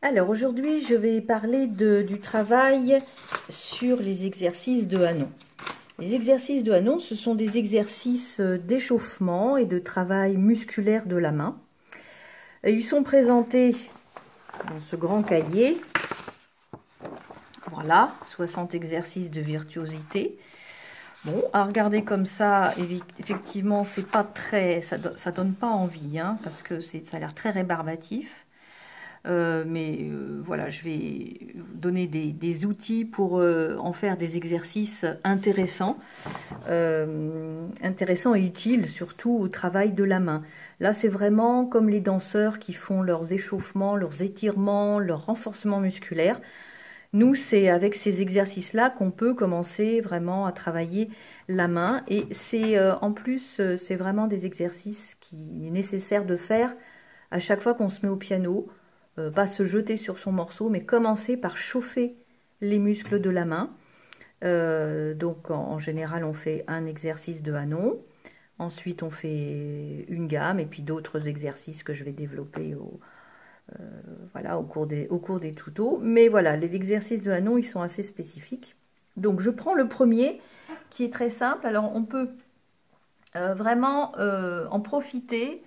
Alors aujourd'hui, je vais parler du travail sur les exercices de Hanon. Les exercices de Hanon, ce sont des exercices d'échauffement et de travail musculaire de la main. Ils sont présentés dans ce grand cahier. Voilà, 60 exercices de virtuosité. Bon, à regarder comme ça, effectivement, c'est pas très, ça donne pas envie, hein, parce que ça a l'air très rébarbatif. Voilà, je vais vous donner des outils pour en faire des exercices intéressants, intéressants et utiles, surtout au travail de la main. Là, c'est vraiment comme les danseurs qui font leurs échauffements, leurs étirements, leurs renforcements musculaires. Nous, c'est avec ces exercices-là qu'on peut commencer vraiment à travailler la main. Et c'est en plus, c'est vraiment des exercices qu'il est nécessaire de faire à chaque fois qu'on se met au piano. Pas se jeter sur son morceau, mais commencer par chauffer les muscles de la main. Donc en général, on fait un exercice de Hanon. Ensuite, on fait une gamme et puis d'autres exercices que je vais développer voilà, au cours des tutos. Mais voilà, les exercices de Hanon, ils sont assez spécifiques. Donc je prends le premier qui est très simple. Alors on peut vraiment en profiter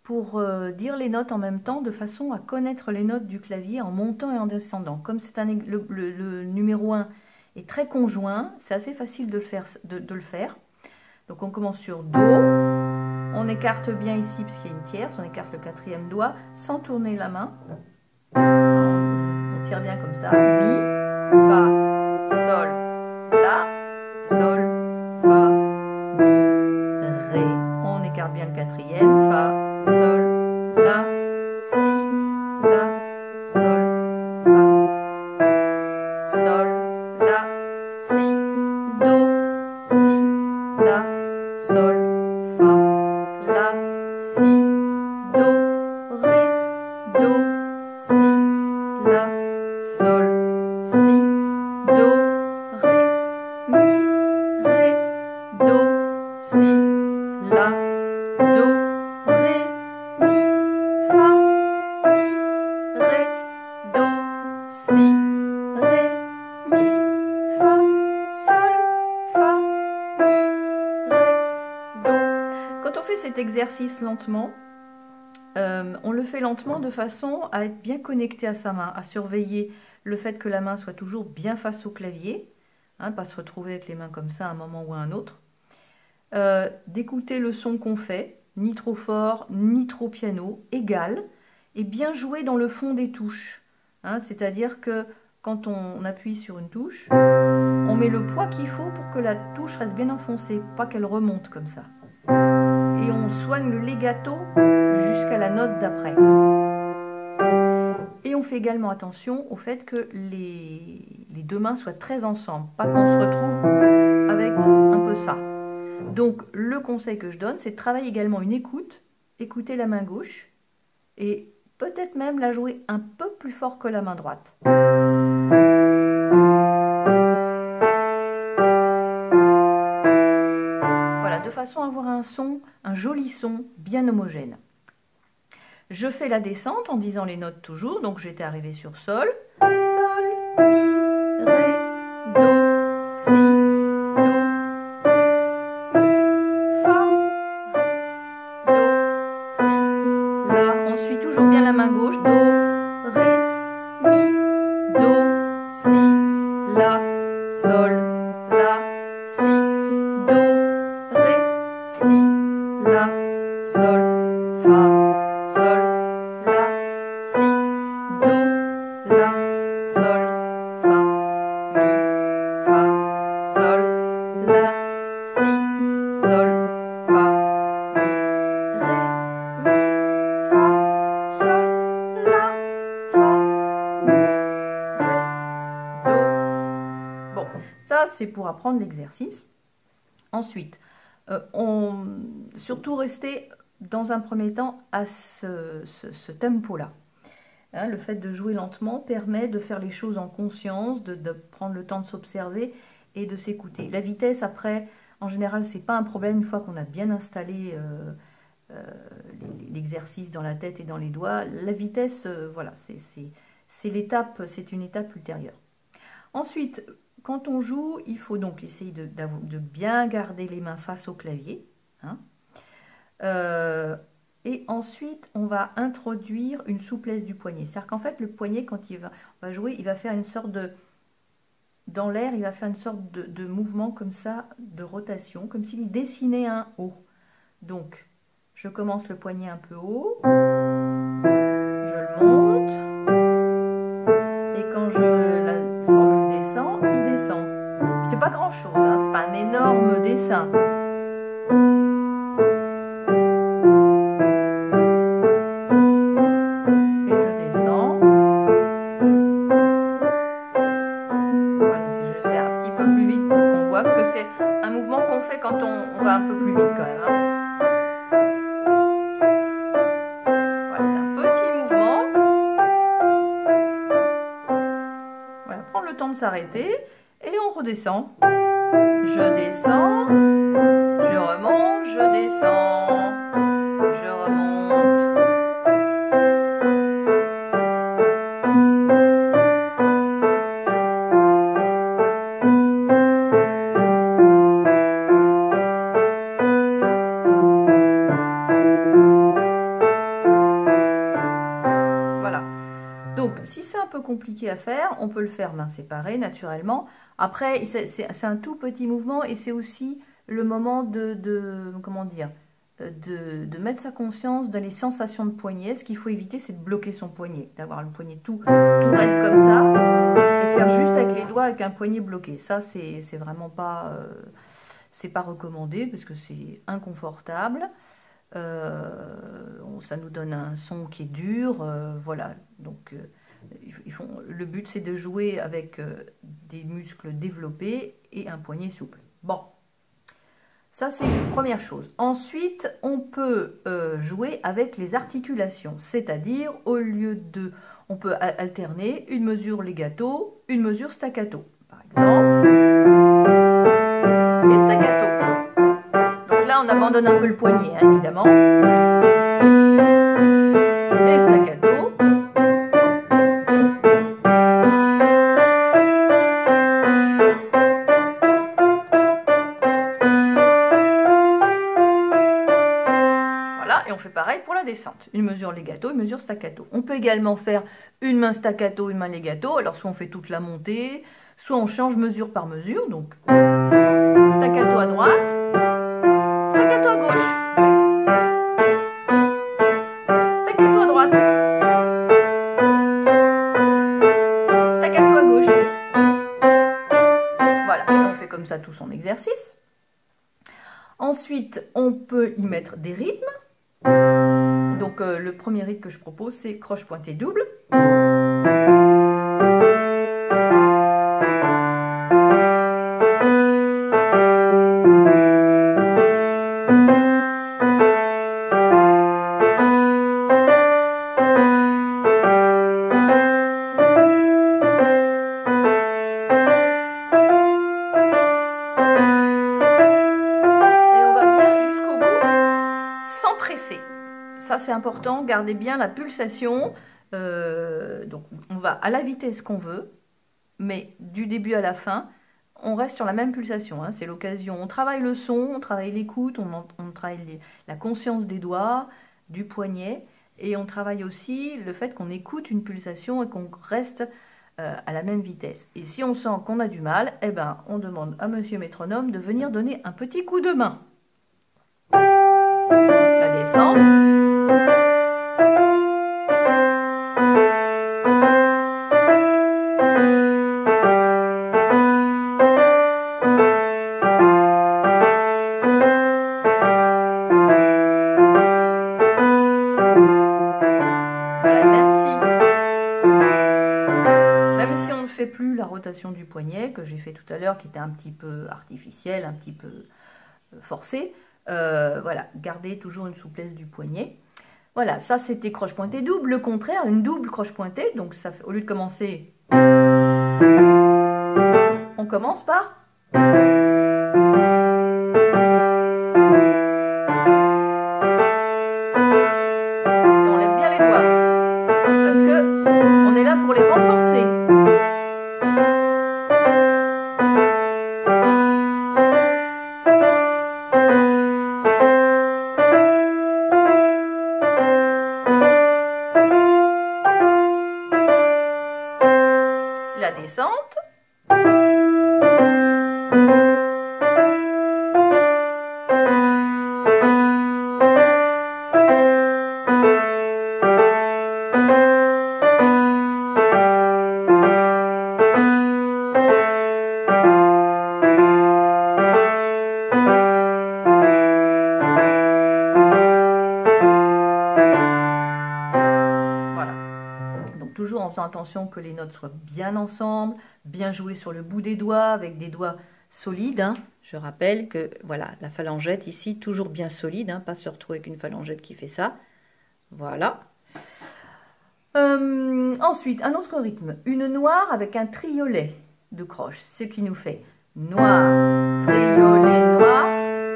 pour dire les notes en même temps, de façon à connaître les notes du clavier en montant et en descendant. Comme c'est le numéro 1 est très conjoint, c'est assez facile de le faire. Donc on commence sur Do, on écarte bien ici parce qu'il y a une tierce, on écarte le quatrième doigt sans tourner la main. On tire bien comme ça. Mi, Fa, Sol, La, Sol, Fa, Mi, Ré. On écarte bien le quatrième, Fa, Sol, La, Si, La, Sol, Fa, Sol, La, Si, Do, Si, La, Sol, Fa, La, Si, Do, Ré, Do, Si, La, Sol, Si, Do, Ré, Mi, Ré, Do, Si, La, Do, Ré, Mi, Fa, Mi, Ré, Do, Si, Ré, Mi, Fa, Sol, Fa, Mi, Ré, Do. Quand on fait cet exercice lentement, on le fait lentement de façon à être bien connecté à sa main, à surveiller le fait que la main soit toujours bien face au clavier, hein, pas se retrouver avec les mains comme ça à un moment ou à un autre. D'écouter le son qu'on fait, ni trop fort, ni trop piano, égal, et bien jouer dans le fond des touches. Hein, c'est-à-dire que quand on appuie sur une touche, on met le poids qu'il faut pour que la touche reste bien enfoncée, pas qu'elle remonte comme ça. Et on soigne le legato jusqu'à la note d'après. Et on fait également attention au fait que les deux mains soient très ensemble, pas qu'on se retrouve avec un peu ça. Donc le conseil que je donne, c'est de travailler également une écoute, écouter la main gauche et peut-être même la jouer un peu plus fort que la main droite. Voilà, de façon à avoir un son, un joli son bien homogène. Je fais la descente en disant les notes toujours, donc j'étais arrivée sur Sol, Sol, Mi, Ré, Do, Si, Do, Ré, Mi, Fa, Ré, Do, Si, La. On suit toujours bien la main gauche, Do, Ré, Mi, Do, Si, La, Sol, La, Si, Do, Ré, Si, La, Sol, Fa. Sol, La, Si, Do, La, Sol, Fa, Mi, Fa, Sol, La, Si, Sol, Fa, Mi, Ré, Mi, Fa, Sol, La, Fa, Mi, Ré, Do. Bon, ça c'est pour apprendre l'exercice. Ensuite, surtout rester dans un premier temps à ce tempo-là. Hein, le fait de jouer lentement permet de faire les choses en conscience, de prendre le temps de s'observer et de s'écouter. La vitesse, après, en général, c'est pas un problème une fois qu'on a bien installé l'exercice dans la tête et dans les doigts. La vitesse, voilà, c'est une étape ultérieure. Ensuite, quand on joue, il faut donc essayer de bien garder les mains face au clavier. Hein. Et ensuite, on va introduire une souplesse du poignet. C'est-à-dire qu'en fait, le poignet, quand on va jouer, il va faire une sorte de... Dans l'air, il va faire une sorte de mouvement comme ça, de rotation, comme s'il dessinait un O. Donc, je commence le poignet un peu haut, je le monte, et quand la formule descend, il descend. C'est pas grand-chose, hein, c'est pas un énorme dessin. Quand on va un peu plus vite quand même. Hein. Voilà, c'est un petit mouvement. Voilà, prendre le temps de s'arrêter et on redescend. Je descends, je remonte, je descends, je remonte. Si c'est un peu compliqué à faire, on peut le faire main séparée naturellement. Après, c'est un tout petit mouvement et c'est aussi le moment comment dire, de mettre sa conscience dans les sensations de poignet. Ce qu'il faut éviter, c'est de bloquer son poignet, d'avoir le poignet tout raide comme ça et de faire juste avec les doigts avec un poignet bloqué. Ça, c'est vraiment pas, c'est pas recommandé parce que c'est inconfortable. Ça nous donne un son qui est dur, voilà. Donc, le but, c'est de jouer avec des muscles développés et un poignet souple. Bon, ça, c'est une première chose. Ensuite, on peut jouer avec les articulations, c'est-à-dire, au lieu de... On peut alterner une mesure legato, une mesure staccato, par exemple, et staccato. Donc là, on abandonne un peu le poignet, hein, évidemment. Et staccato. Voilà, et on fait pareil pour la descente. Une mesure legato, une mesure staccato. On peut également faire une main staccato, une main legato. Alors, soit on fait toute la montée, soit on change mesure par mesure. Donc, staccato à droite, staccato à gauche. Staccato à droite. Staccato à gauche. Voilà, et on fait comme ça tout son exercice. Ensuite, on peut y mettre des rythmes. Donc, le premier rythme que je propose, c'est croche pointée double. Ça, c'est important, gardez bien la pulsation. Donc, on va à la vitesse qu'on veut, mais du début à la fin, on reste sur la même pulsation. Hein. C'est l'occasion. On travaille le son, on travaille l'écoute, on travaille la conscience des doigts, du poignet, et on travaille aussi le fait qu'on écoute une pulsation et qu'on reste à la même vitesse. Et si on sent qu'on a du mal, eh ben, on demande à Monsieur Métronome de venir donner un petit coup de main. La descente. Plus la rotation du poignet que j'ai fait tout à l'heure qui était un petit peu artificielle, un petit peu forcée, voilà, gardez toujours une souplesse du poignet. Voilà, ça c'était croche pointée double. Le contraire, une double croche pointée, donc ça fait, au lieu de commencer, on commence par et on lève bien les doigts parce que on est là pour les la descente. Toujours en faisant attention que les notes soient bien ensemble, bien jouées sur le bout des doigts, avec des doigts solides. Hein. Je rappelle que voilà, la phalangette ici, toujours bien solide, hein, pas se retrouver avec une phalangette qui fait ça. Voilà. Ensuite, un autre rythme, une noire avec un triolet de croche, ce qui nous fait noir, triolet noir,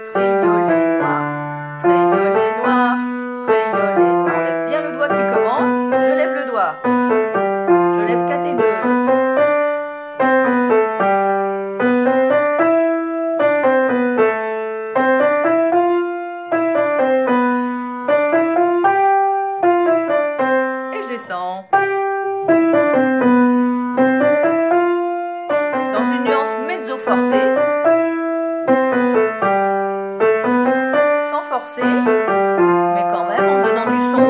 triolet noir, triolet noir, triolet noir. On lève bien le doigt qui commence, je lève le doigt. Je lève 4 et 2. Et je descends. Dans une nuance mezzo forte. Sans forcer, mais quand même en donnant du son.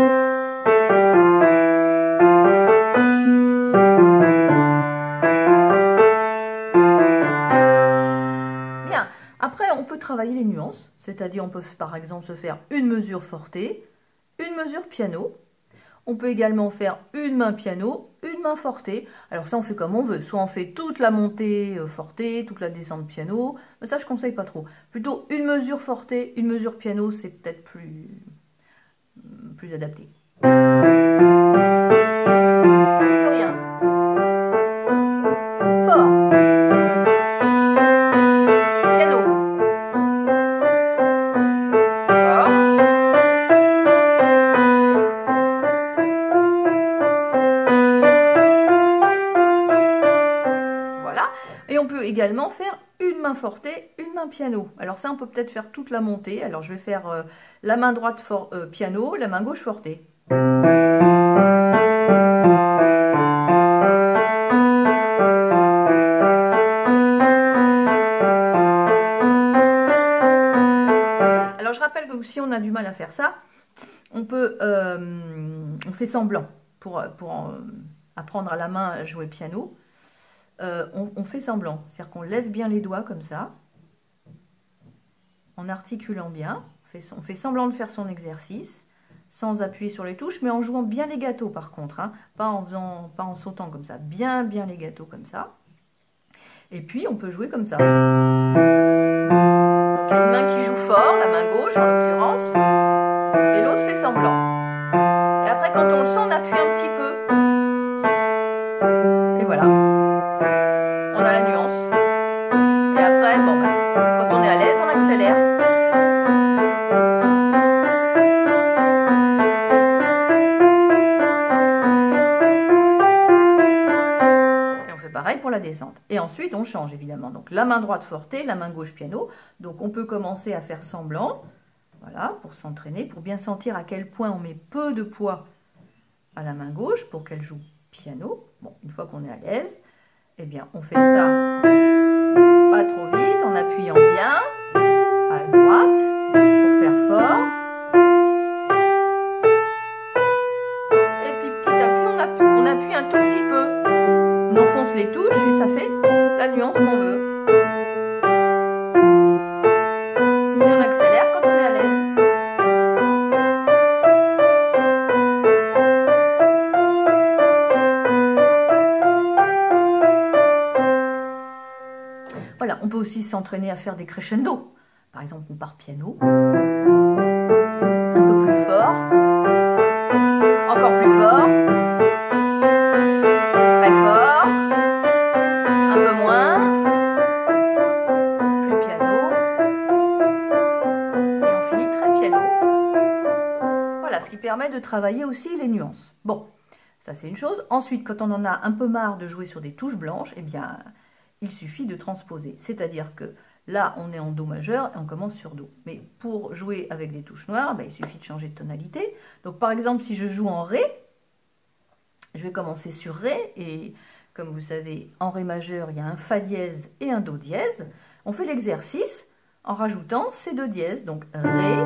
Travailler les nuances, c'est-à-dire on peut par exemple se faire une mesure forte, une mesure piano. On peut également faire une main piano, une main forte. Alors ça on fait comme on veut, soit on fait toute la montée forte, toute la descente piano, mais ça je conseille pas trop. Plutôt une mesure forte, une mesure piano, c'est peut-être plus adapté. Plus rien. Fort. Et on peut également faire une main forte, une main piano. Alors ça, on peut peut-être faire toute la montée. Alors je vais faire la main droite piano, la main gauche forte. Alors je rappelle que si on a du mal à faire ça, on peut, on fait semblant pour apprendre à la main à jouer piano. On fait semblant, c'est-à-dire qu'on lève bien les doigts comme ça, en articulant bien, on fait semblant de faire son exercice, sans appuyer sur les touches, mais en jouant bien les gâteaux par contre, hein, pas en sautant comme ça, bien les gâteaux comme ça. Et puis on peut jouer comme ça. Donc il y a une main qui joue fort, la main gauche en l'occurrence, et l'autre fait semblant. Et après quand on le sent, on appuie un petit peu. Et voilà. On a la nuance. Et après, bon, quand on est à l'aise, on accélère. Et on fait pareil pour la descente. Et ensuite, on change évidemment. Donc la main droite forte, la main gauche piano. Donc on peut commencer à faire semblant. Voilà, pour s'entraîner, pour bien sentir à quel point on met peu de poids à la main gauche pour qu'elle joue piano. Bon, une fois qu'on est à l'aise, eh bien, on fait ça pas trop vite, en appuyant bien à droite pour faire fort. Et puis petit appui, on appuie un tout petit peu. On enfonce les touches et ça fait la nuance qu'on veut. Et on accélère quand on est à l'aise. Voilà, on peut aussi s'entraîner à faire des crescendo. Par exemple, on part piano, un peu plus fort, encore plus fort, très fort, un peu moins, plus piano, et on finit très piano. Voilà, ce qui permet de travailler aussi les nuances. Bon, ça c'est une chose. Ensuite, quand on en a un peu marre de jouer sur des touches blanches, eh bien, il suffit de transposer. C'est-à-dire que là, on est en Do majeur et on commence sur Do. Mais pour jouer avec des touches noires, ben, il suffit de changer de tonalité. Donc par exemple, si je joue en Ré, je vais commencer sur Ré et comme vous savez, en Ré majeur, il y a un Fa dièse et un Do dièse. On fait l'exercice en rajoutant ces deux dièses. Donc Ré,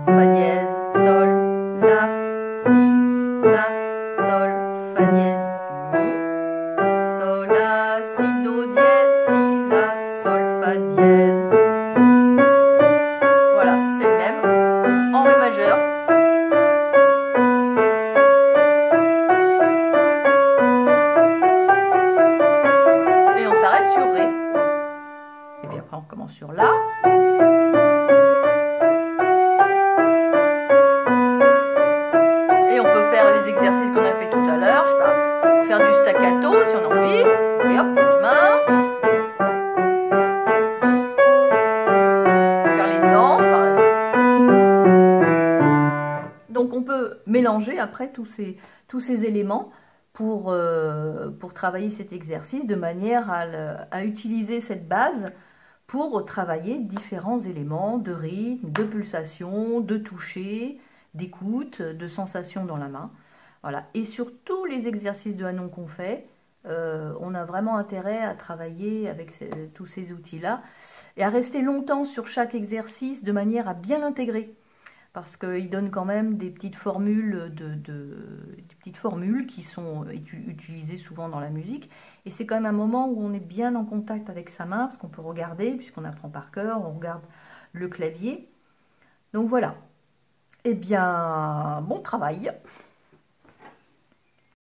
Fa dièse, Sol, La, Si, La, Sol, Fa dièse, Mi, Sol, La, Si, Do dièse, Si, La, Sol, Fa dièse. Voilà, c'est le même en Ré majeur. Et on s'arrête sur Ré. Et puis après on commence sur La. Et on peut faire les exercices qu'on a fait tout à l'heure. Je peux faire du staccato si on a envie. Et hop, petite main. Faire les nuances, pareil. Donc on peut mélanger après tous ces éléments pour travailler cet exercice de manière à utiliser cette base pour travailler différents éléments de rythme, de pulsation, de toucher, d'écoute, de sensation dans la main. Voilà. Et sur tous les exercices de Hanon qu'on fait, on a vraiment intérêt à travailler avec tous ces outils-là et à rester longtemps sur chaque exercice de manière à bien l'intégrer. Parce qu'il donne quand même des petites formules, des petites formules qui sont utilisées souvent dans la musique. Et c'est quand même un moment où on est bien en contact avec sa main, parce qu'on peut regarder, puisqu'on apprend par cœur, on regarde le clavier. Donc voilà. Eh bien, bon travail!